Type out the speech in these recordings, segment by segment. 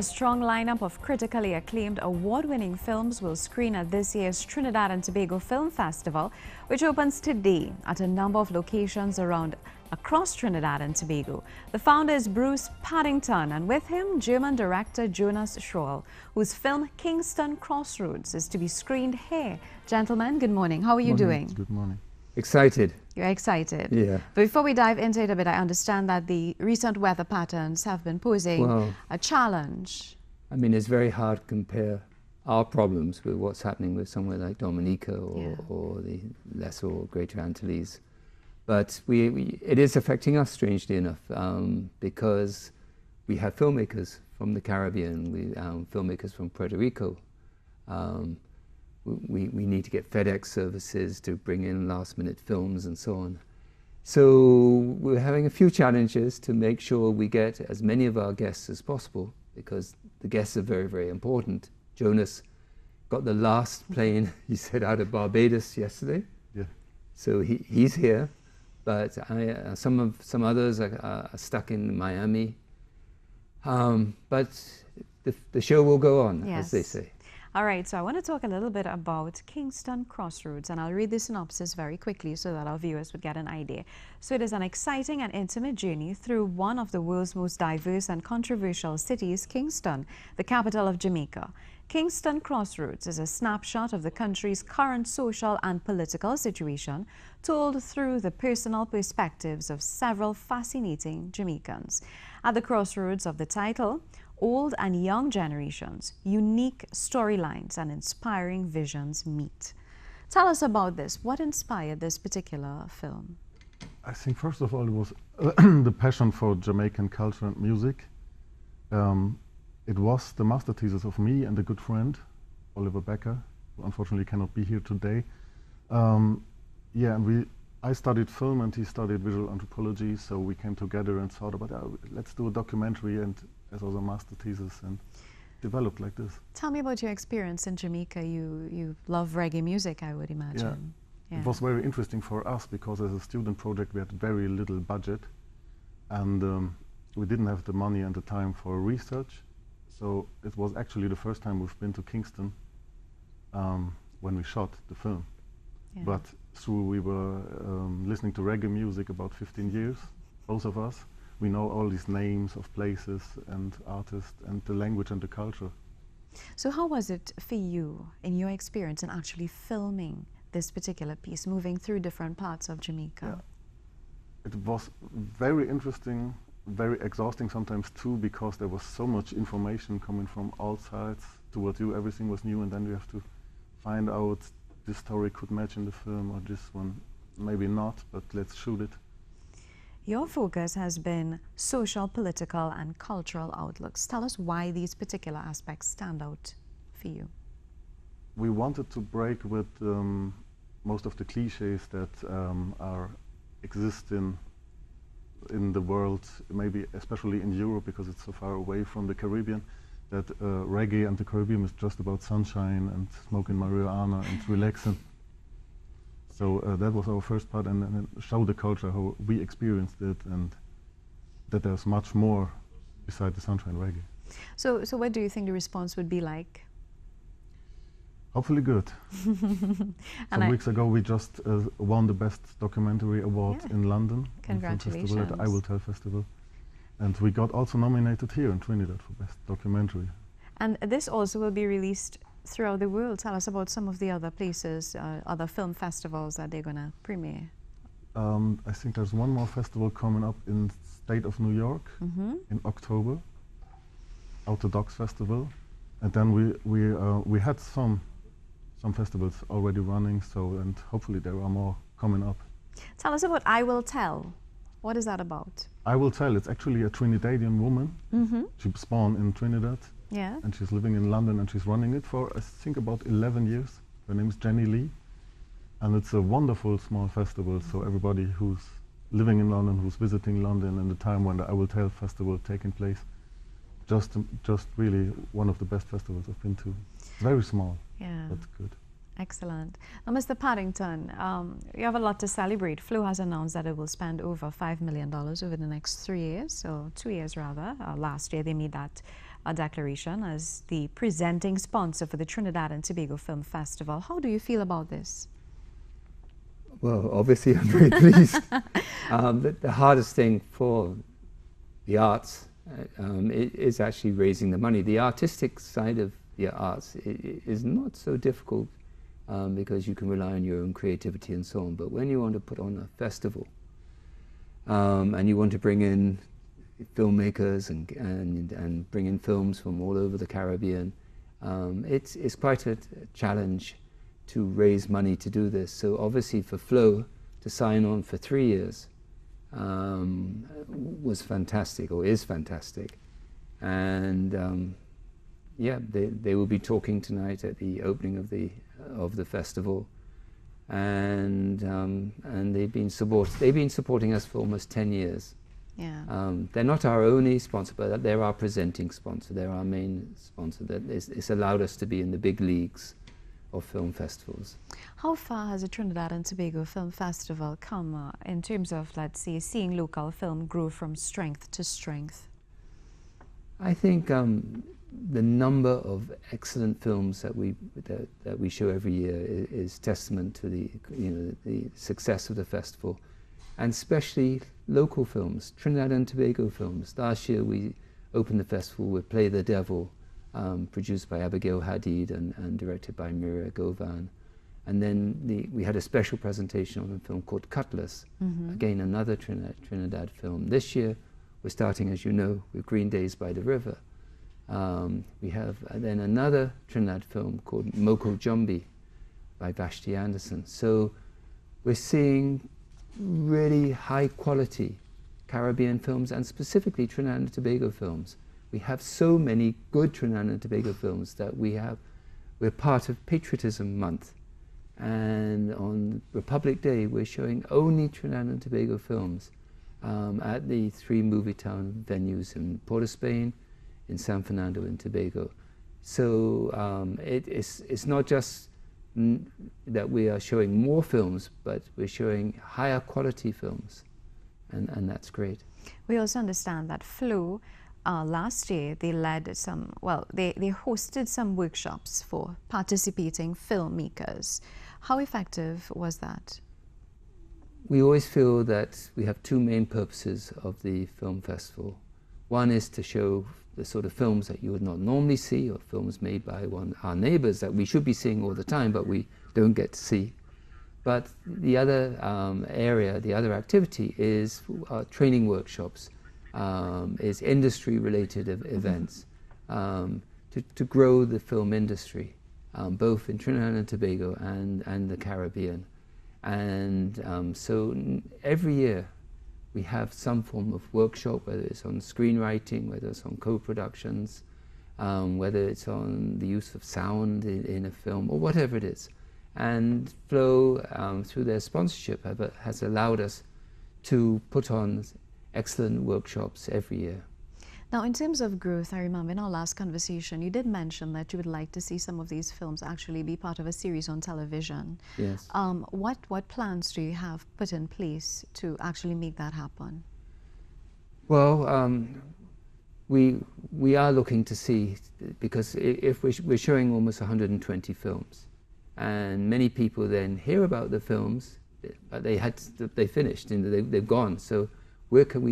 A strong lineup of critically acclaimed award-winning films will screen at this year's Trinidad and Tobago Film Festival, which opens today at a number of locations across Trinidad and Tobago. The founder is Bruce Paddington, and with him, German director Jonas Schaul, whose film Kingston Crossroads is to be screened here. Gentlemen, good morning. How are you doing? Good morning. Excited. You're excited? Yeah. But before we dive into it a bit, I understand that the recent weather patterns have been posing a challenge. I mean, it's very hard to compare our problems with what's happening with somewhere like Dominica or the Lesser or Greater Antilles. But it is affecting us, strangely enough, because we have filmmakers from the Caribbean, filmmakers from Puerto Rico. We need to get FedEx services to bring in last-minute films and so on. So we're having a few challenges to make sure we get as many of our guests as possible, because the guests are very, very important. Jonas got the last plane, he said, out of Barbados yesterday. Yeah. So he's here, but some others are stuck in Miami. But the show will go on, as they say. All right, so I want to talk a little bit about Kingston Crossroads, and I'll read the synopsis very quickly so that our viewers would get an idea. So it is an exciting and intimate journey through one of the world's most diverse and controversial cities, Kingston, the capital of Jamaica. Kingston Crossroads is a snapshot of the country's current social and political situation, told through the personal perspectives of several fascinating Jamaicans. At the crossroads of the title, old and young generations, unique storylines and inspiring visions meet. Tell us about this. What inspired this particular film? I think first of all it was the passion for Jamaican culture and music. It was the master thesis of me and a good friend, Oliver Becker, who unfortunately cannot be here today. I studied film and he studied visual anthropology, so we came together and thought about, let's do a documentary and as also a master thesis, and developed like this. Tell me about your experience in Jamaica. You love reggae music, I would imagine. Yeah. It was very interesting for us because as a student project we had very little budget, and we didn't have the money and the time for research. So it was actually the first time we've been to Kingston when we shot the film. Yeah. But we were listening to reggae music about 15 years, both of us. We know all these names of places and artists and the language and the culture. So how was it for you, in your experience, in actually filming this particular piece, moving through different parts of Jamaica? Yeah. It was very interesting, very exhausting sometimes too, because there was so much information coming from all sides towards you. Everything was new, and then we have to find out this story could match in the film or this one maybe not, but let's shoot it. Your focus has been social, political, and cultural outlooks. Tell us why these particular aspects stand out for you. We wanted to break with most of the cliches that exist in the world, maybe especially in Europe because it's so far away from the Caribbean, that reggae and the Caribbean is just about sunshine and smoking marijuana and relaxing. So that was our first part, and then show the culture, how we experienced it, and that there's much more beside the sunshine reggae. So what do you think the response would be like? Hopefully good. Some weeks ago we just won the Best Documentary Award in London. Congratulations. At the I Will Tell Festival. And we got also nominated here in Trinidad for Best Documentary. And this also will be released throughout the world. Tell us about some of the other places, other film festivals that they're going to premiere. I think there's one more festival coming up in state of New York in October, Orthodox Festival, and then we had some festivals already running. and hopefully there are more coming up. Tell us about I Will Tell. What is that about? I Will Tell. It's actually a Trinidadian woman. She was born in Trinidad. Yeah. And she's living in London, and she's running it for, I think, about 11 years. Her name is Jenny Lee. And it's a wonderful small festival, so everybody who's living in London, who's visiting London in the time when the I Will Tell festival taking place, just really one of the best festivals I've been to. Very small, but good. Excellent. Now, Mr. Paddington, you have a lot to celebrate. Flo has announced that it will spend over $5 million over the next 3 years, or 2 years rather. Last year they made that a declaration as the presenting sponsor for the Trinidad and Tobago Film Festival. How do you feel about this? Well, obviously I'm very pleased. The hardest thing for the arts is actually raising the money. The artistic side of the arts is not so difficult because you can rely on your own creativity and so on. But when you want to put on a festival and you want to bring in filmmakers and bring in films from all over the Caribbean, it's quite a challenge to raise money to do this. So obviously for Flow to sign on for 3 years was fantastic, or is fantastic. And yeah, they will be talking tonight at the opening of the festival, and they've been supporting us for almost 10 years. Yeah. They're not our only sponsor, but they're our presenting sponsor. They're our main sponsor. It's allowed us to be in the big leagues of film festivals. How far has the Trinidad and Tobago Film Festival come in terms of, let's say, seeing local film grow from strength to strength? I think the number of excellent films that we show every year is testament to the success of the festival, and especially local films, Trinidad and Tobago films. Last year we opened the festival with Play the Devil, produced by Abigail Hadid and directed by Miria Govan. And then we had a special presentation on a film called Cutlass, again another Trinidad film. This year we're starting, as you know, with Green Days by the River. We have then another Trinidad film called Moko Jumbi by Vashti Anderson. So we're seeing really high quality Caribbean films, and specifically Trinidad and Tobago films. We have so many good Trinidad and Tobago films that we're part of Patriotism Month. And on Republic Day, we're showing only Trinidad and Tobago films at the 3 movie town venues in Port of Spain, in San Fernando and Tobago. So it's not just that we are showing more films, but we're showing higher quality films, and that's great. We also understand that Flow, last year they led some, well, they hosted some workshops for participating filmmakers. How effective was that? We always feel that we have 2 main purposes of the film festival. One is to show the sort of films that you would not normally see, or films made by our neighbors that we should be seeing all the time, but we don't get to see. But the other area, the other activity is training workshops, is industry-related events to grow the film industry, both in Trinidad and Tobago and the Caribbean. And so every year we have some form of workshop, whether it's on screenwriting, whether it's on co-productions, whether it's on the use of sound in a film, or whatever it is. And Flow, through their sponsorship, has allowed us to put on excellent workshops every year. Now, in terms of growth, I remember in our last conversation, you did mention that you would like to see some of these films actually be part of a series on television. Yes. What plans do you have put in place to actually make that happen? Well, we are looking to see, because if we're showing almost 120 films, and many people then hear about the films, but they finished and they've gone. So where can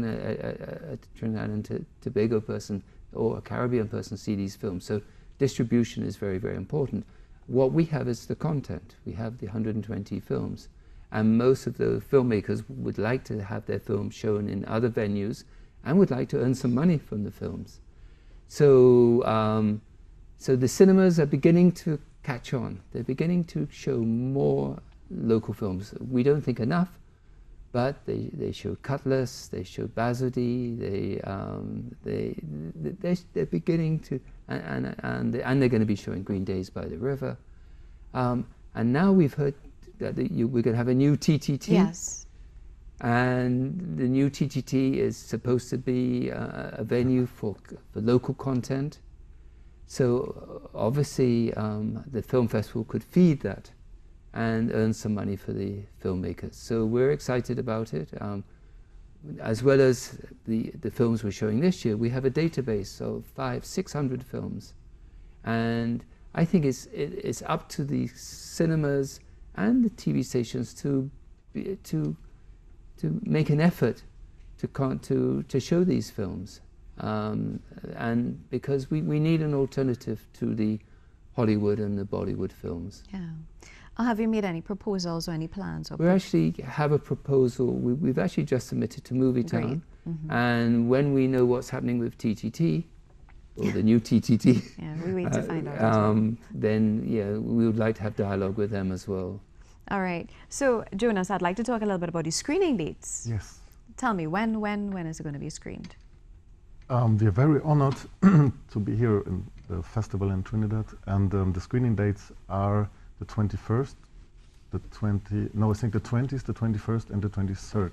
a Trinidad and Tobago person or a Caribbean person see these films? So distribution is very, very important. What we have is the content. We have the 120 films, and most of the filmmakers would like to have their films shown in other venues and would like to earn some money from the films. So, so the cinemas are beginning to catch on. They're beginning to show more local films. We don't think enough, but they show Cutlass, they show Bazodi, they're beginning to, and they're going to be showing Green Days by the River. And now we've heard that we're going to have a new TTT. Yes. And the new TTT is supposed to be a venue for local content. So obviously the film festival could feed that and earn some money for the filmmakers. So we're excited about it. as well as the films we're showing this year, we have a database of 500-600 films. And I think it's up to the cinemas and the TV stations to make an effort to show these films. And because we need an alternative to the Hollywood and the Bollywood films. Yeah. Have you made any proposals or any plans? We actually have a proposal. We've actually just submitted to Movietown. And when we know what's happening with TTT, or the new TTT, yeah, we wait to find out. Then yeah, we would like to have dialogue with them as well. All right. So Jonas, I'd like to talk a little bit about the screening dates. Yes. Tell me, when is it going to be screened? We are very honored to be here in the festival in Trinidad, and the screening dates are the 21st, the 20th, the 21st, and the 23rd.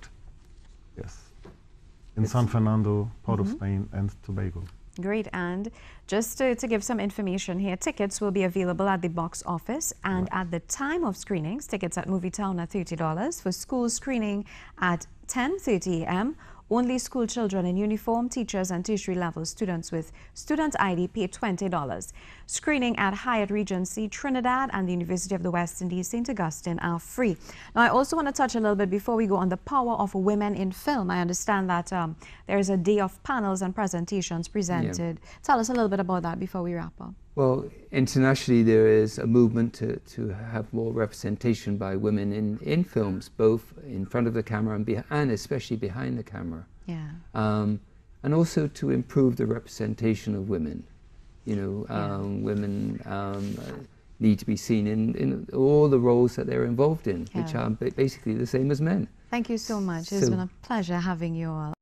Yes. In San Fernando, Port of Spain, and Tobago. Great, and just to give some information here, tickets will be available at the box office, and at the time of screenings, tickets at Movietown are $30. For school screening at 10:30 a.m., only school children in uniform, teachers and tertiary level students with student ID pay $20. Screening at Hyatt Regency, Trinidad and the University of the West Indies, St. Augustine are free. Now, I also want to touch a little bit before we go on the power of women in film. I understand that there is a day of panels and presentations presented. Yeah. Tell us a little bit about that before we wrap up. Well, internationally there is a movement to have more representation by women in films, both in front of the camera and especially behind the camera. Yeah. And also to improve the representation of women. You know, women need to be seen in all the roles that they're involved in, which are basically the same as men. Thank you so much. It's been a pleasure having you all.